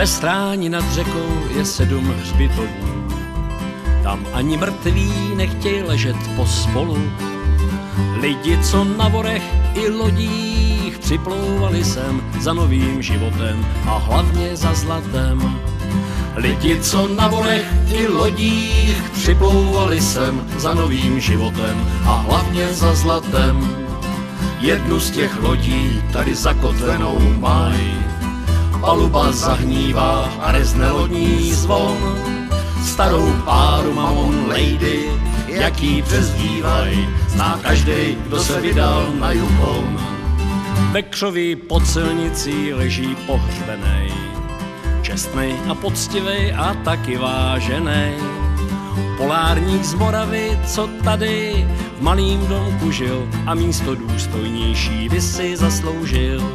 stráni nad řekou je 7 hřbitovů. Tam ani mrtví nechtějí ležet pospolu. Lidi, co na vorech i lodích připlouvali sem za novým životem a hlavně za zlatem. Lidi, co na vorech i lodích připlouvali sem za novým životem a hlavně za zlatem. Jednu z těch lodí tady zakotvenou mají, paluba zahnívá a rezne lodní zvon. Starou páru Mammon Lady, jak jí přezdívaj, zná každej, kdo se vydal na Yukon. Ve křoví pod silnicí leží pohřbenej, čestnej a poctivej a taky váženej. Polárník z Moravy, co tady v malým domku žil a místo důstojnější by si zasloužil.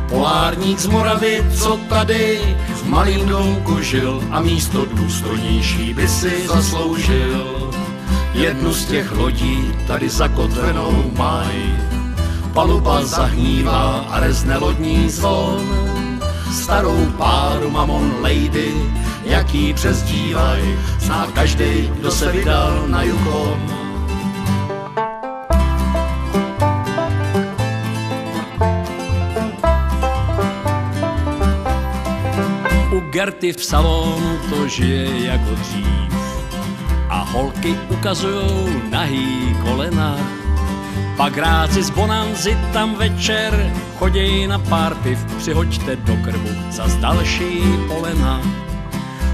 Polárník z Moravy, co tady v malým domku žil a místo důstojnější by si zasloužil. Jednu z těch lodí tady zakotvenou mají, paluba zahnívá a rezne lodní zvon. Starou páru Mammon Lady, jak jí přezdívaj, zná každej, kdo se vydal na Yukon. U Gerty v salonu to žije jako dřív a holky ukazujou nahý kolena. Pagráci z Bonanzy tam večer choděj na pár piv, přihoďte do krbu zas další polena.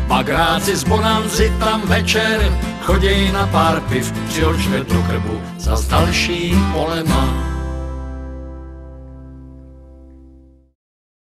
Pagráci z Bonanzy tam večer choděj na pár piv, přihoďte do krbu zas další polena.